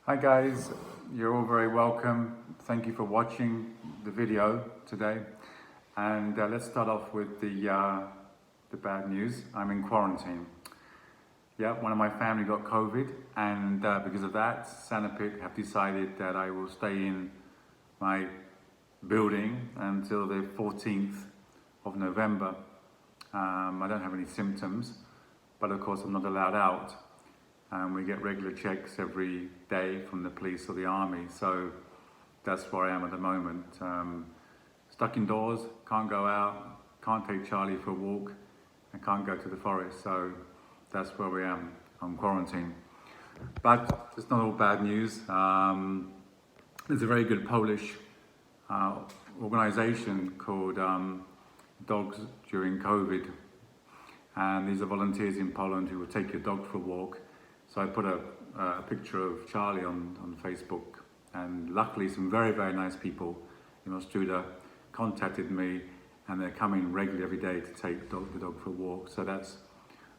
Hi guys, you're all very welcome. Thank you for watching the video today. And let's start off with the bad news. I'm in quarantine. Yeah, one of my family got COVID, and because of that, Sanapit have decided that I will stay in my building until the 14th of November. I don't have any symptoms, but of course I'm not allowed out. We get regular checks every day from the police or the army, so that's where I am at the moment. Stuck indoors, can't go out, can't take Charlie for a walk, and can't go to the forest, so that's where we am on quarantine. But it's not all bad news. There's a very good Polish organisation called Dogs During COVID, and these are volunteers in Poland who will take your dog for a walk. So I put a picture of Charlie on Facebook, and luckily some very, very nice people in Australia contacted me, and they're coming regularly every day to take the dog for a walk. So that's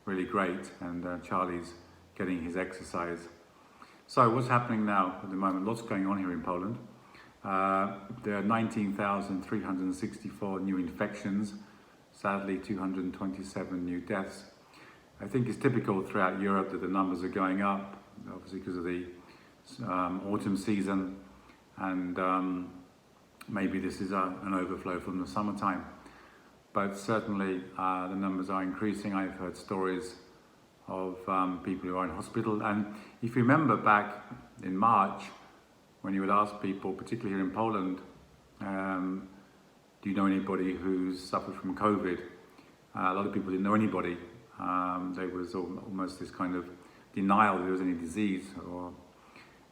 really great, and Charlie's getting his exercise. So what's happening now at the moment? Lots going on here in Poland. There are 19,364 new infections, sadly 227 new deaths. I think it's typical throughout Europe that the numbers are going up, obviously because of the autumn season, and maybe this is an overflow from the summertime. But certainly the numbers are increasing. I've heard stories of people who are in hospital, and if you remember back in March, when you would ask people, particularly here in Poland, do you know anybody who's suffered from COVID? A lot of people didn't know anybody. There was almost this kind of denial that there was any disease,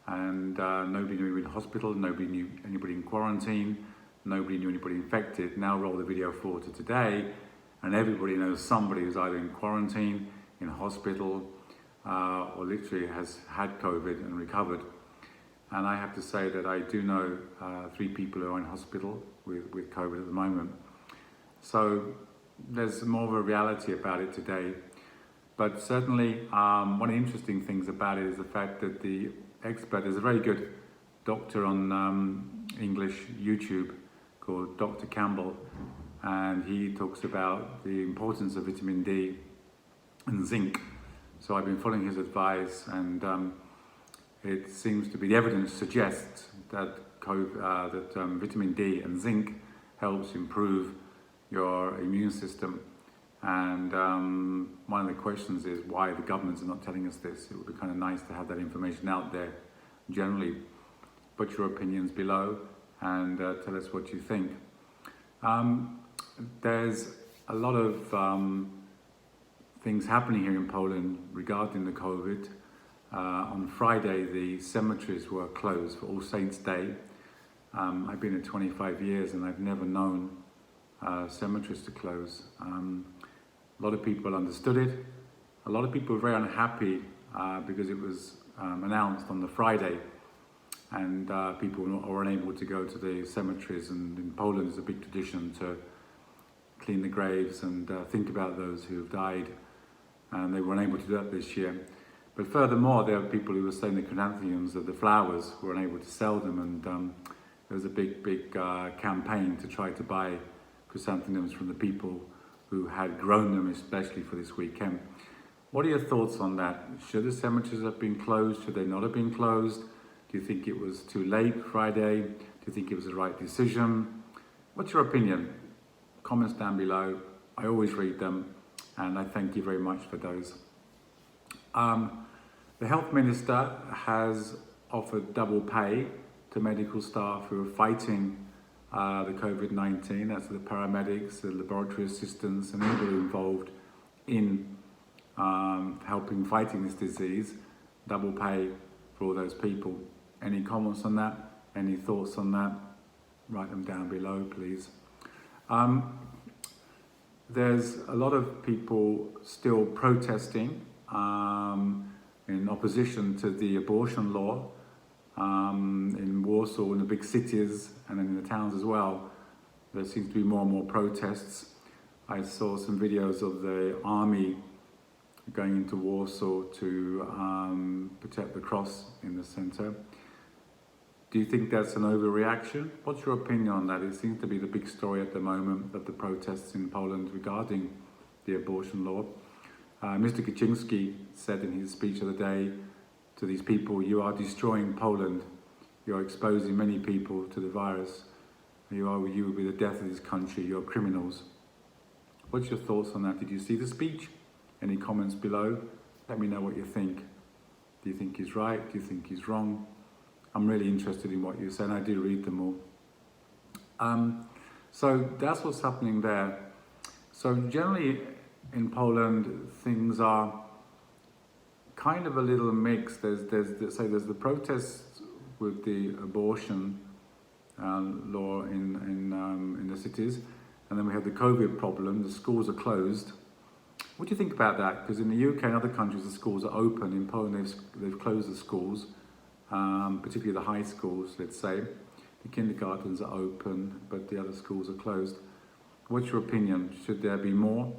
and nobody knew anybody in hospital, nobody knew anybody in quarantine, nobody knew anybody infected. Now roll the video forward to today, and everybody knows somebody who's either in quarantine, in hospital, or literally has had COVID and recovered. And I have to say that I do know 3 people who are in hospital with COVID at the moment. So there's more of a reality about it today. But certainly one of the interesting things about it is the fact that the expert is a very good doctor on English YouTube called Dr. Campbell, and he talks about the importance of vitamin D and zinc. So I've been following his advice, and it seems to be, the evidence suggests that vitamin D and zinc helps improve your immune system. And one of the questions is why the governments are not telling us this. It would be kind of nice to have that information out there generally. Put your opinions below and tell us what you think. There's a lot of things happening here in Poland regarding the COVID. On Friday, the cemeteries were closed for All Saints' Day. I've been here 25 years and I've never known cemeteries to close. A lot of people understood it. A lot of people were very unhappy because it was announced on the Friday, and people were unable to go to the cemeteries. And in Poland, it's a big tradition to clean the graves and think about those who have died, and they were unable to do that this year. But furthermore, there are people who were selling the chrysanthemums, of the flowers, were unable to sell them, and there was a big campaign to try to buy chrysanthemums from the people who had grown them, especially for this weekend. What are your thoughts on that? Should the cemeteries have been closed? Should they not have been closed? Do you think it was too late Friday? Do you think it was the right decision? What's your opinion? Comments down below. I always read them, and I thank you very much for those. The health minister has offered double pay to medical staff who are fighting the COVID-19. That's the paramedics, the laboratory assistants, and anybody involved in helping fighting this disease. Double pay for all those people. Any comments on that? Any thoughts on that? Write them down below, please. There's a lot of people still protesting in opposition to the abortion law in Warsaw, in the big cities, and in the towns as well. There seems to be more and more protests. I saw some videos of the army going into Warsaw to protect the cross in the centre. Do you think that's an overreaction? What's your opinion on that? It seems to be the big story at the moment of the protests in Poland regarding the abortion law. Mr. Kaczynski said in his speech of the day to these people, "You are destroying Poland. You are exposing many people to the virus. You will be the death of this country. You're criminals." What's your thoughts on that? Did you see the speech? Any comments below? Let me know what you think. Do you think he's right? Do you think he's wrong? I'm really interested in what you say, and I do read them all. So that's what's happening there. So generally in Poland, things are kind of a little mixed. There's the protests with the abortion law in the cities, and then we have the COVID problem. The schools are closed. What do you think about that? Because in the UK and other countries, the schools are open. In Poland, they've closed the schools, particularly the high schools, let's say. The kindergartens are open, but the other schools are closed. What's your opinion? Should there be more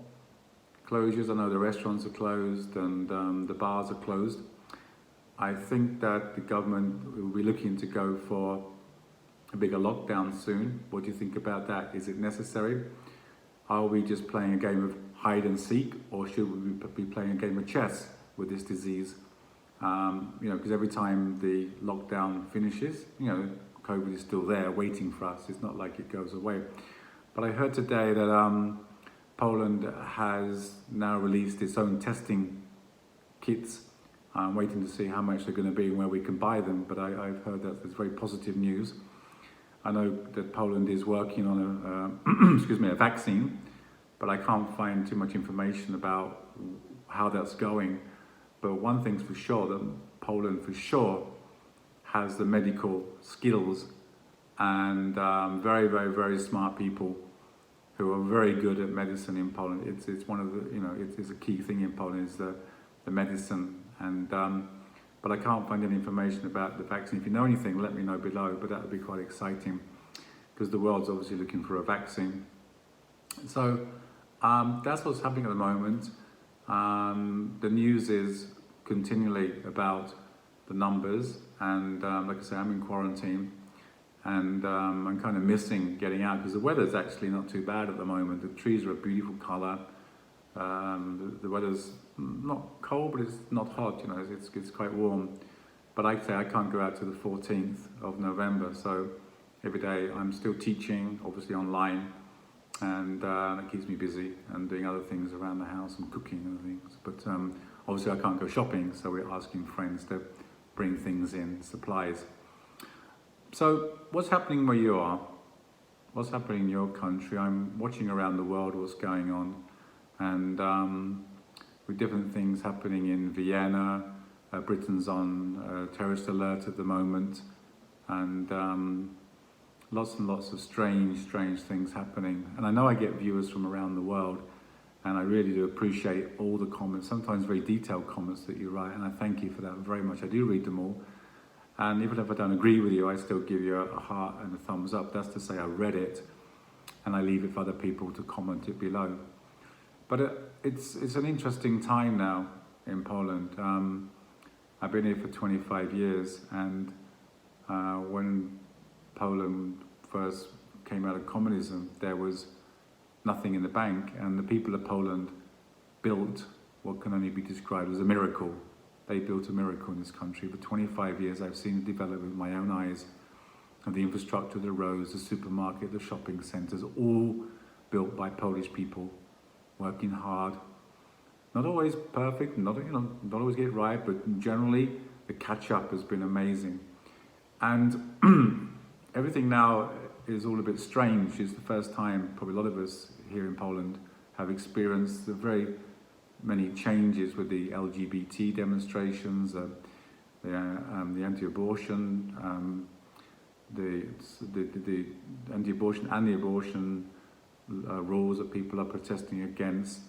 closures? I know the restaurants are closed and the bars are closed. I think that the government will be looking to go for a bigger lockdown soon. What do you think about that? Is it necessary? Are we just playing a game of hide and seek, or should we be playing a game of chess with this disease? Because every time the lockdown finishes, COVID is still there waiting for us. It's not like it goes away. But I heard today that Poland has now released its own testing kits. I'm waiting to see how much they're going to be and where we can buy them, but I've heard that it's very positive news. I know that Poland is working on a vaccine, but I can't find too much information about how that's going. But one thing's for sure, that Poland for sure has the medical skills and very, very, very smart people who are very good at medicine in Poland. It's one of the, it's a key thing in Poland is the medicine. And but I can't find any information about the vaccine. If you know anything, let me know below, but that would be quite exciting because the world's obviously looking for a vaccine. So that's what's happening at the moment. The news is continually about the numbers, and like I say, I'm in quarantine, and I'm kind of missing getting out because the weather's actually not too bad at the moment. The trees are a beautiful colour. The weather's not cold, but it's not hot. It's quite warm. But like I say, I can't go out to the 14th of November, so every day I'm still teaching, obviously online, and that keeps me busy and doing other things around the house and cooking and things. But obviously I can't go shopping, so we're asking friends to bring things in, supplies. So what's happening where you are? What's happening in your country? I'm watching around the world what's going on, and with different things happening in Vienna. Britain's on terrorist alert at the moment, and lots and lots of strange things happening. And I know I get viewers from around the world, and I really do appreciate all the comments, sometimes very detailed comments that you write, and I thank you for that very much. I do read them all, and even if I don't agree with you, I still give you a heart and a thumbs up. That's to say I read it, and I leave it for other people to comment it below. But it's an interesting time now in Poland. I've been here for 25 years, and when Poland first came out of communism, there was nothing in the bank, and the people of Poland built what can only be described as a miracle. They built a miracle in this country. For 25 years I've seen it develop with my own eyes, and the infrastructure, the roads, the supermarket, the shopping centres, all built by Polish people, working hard. Not always perfect, not always get it right, but generally the catch-up has been amazing. And everything now is all a bit strange. It's the first time probably a lot of us here in Poland have experienced the very many changes with the LGBT demonstrations, the anti-abortion, the anti-abortion and the abortion rules that people are protesting against.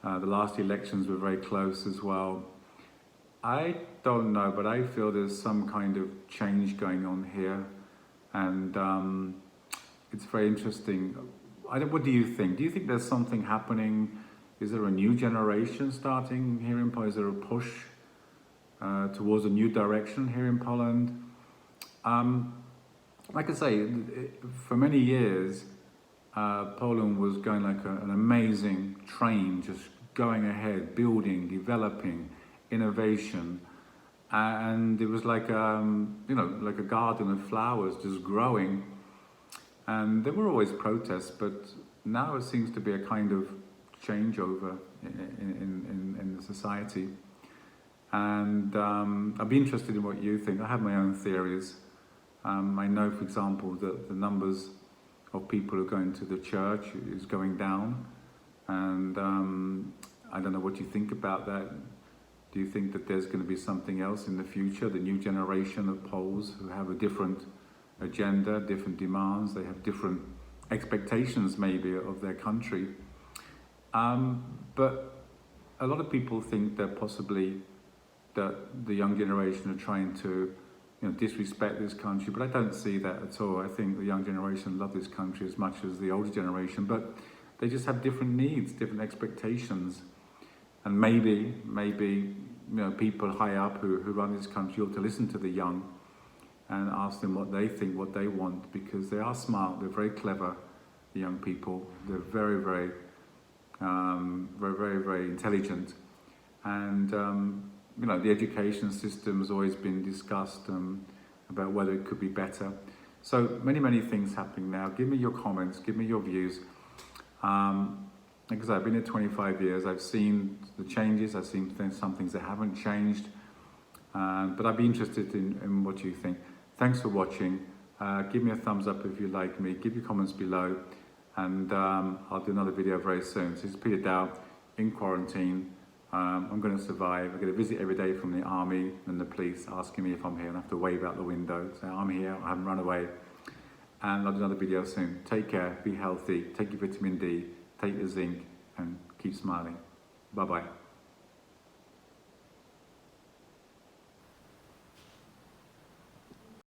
The last elections were very close as well. I don't know, but I feel there's some kind of change going on here, and it's very interesting. What do you think? Do you think there's something happening? Is there a new generation starting here in Poland? Is there a push towards a new direction here in Poland. Like I say, for many years, Poland was going like an amazing train, just going ahead, building, developing, innovation, and it was like like a garden of flowers, just growing. And there were always protests, but now it seems to be a kind of changeover in the society. And I'd be interested in what you think. I have my own theories. I know, for example, that the numbers of people who are going to the church is going down. And I don't know what you think about that. Do you think that there's going to be something else in the future, the new generation of Poles who have a different agenda, different demands, they have different expectations maybe of their country? But a lot of people think that possibly that the young generation are trying to disrespect this country, but I don't see that at all. I think the young generation love this country as much as the older generation, but they just have different needs, different expectations. And maybe people high up who run this country ought to listen to the young and ask them what they think, what they want, because they are smart, they're very clever, the young people. They're very, very, very intelligent. And the education system has always been discussed about whether it could be better. So many things happening now. Give me your comments, give me your views. Because I've been here 25 years, I've seen the changes, I've seen some things that haven't changed, but I'd be interested in what you think. Thanks for watching. Give me a thumbs up if you like me, give your comments below, and I'll do another video very soon. So this is Peter Dow in quarantine. I'm going to survive. I get a visit every day from the army and the police asking me if I'm here, and I have to wave out the window, say I'm here, I haven't run away. And I'll do another video soon. Take care, be healthy, take your vitamin D, take your zinc, and keep smiling. Bye-bye.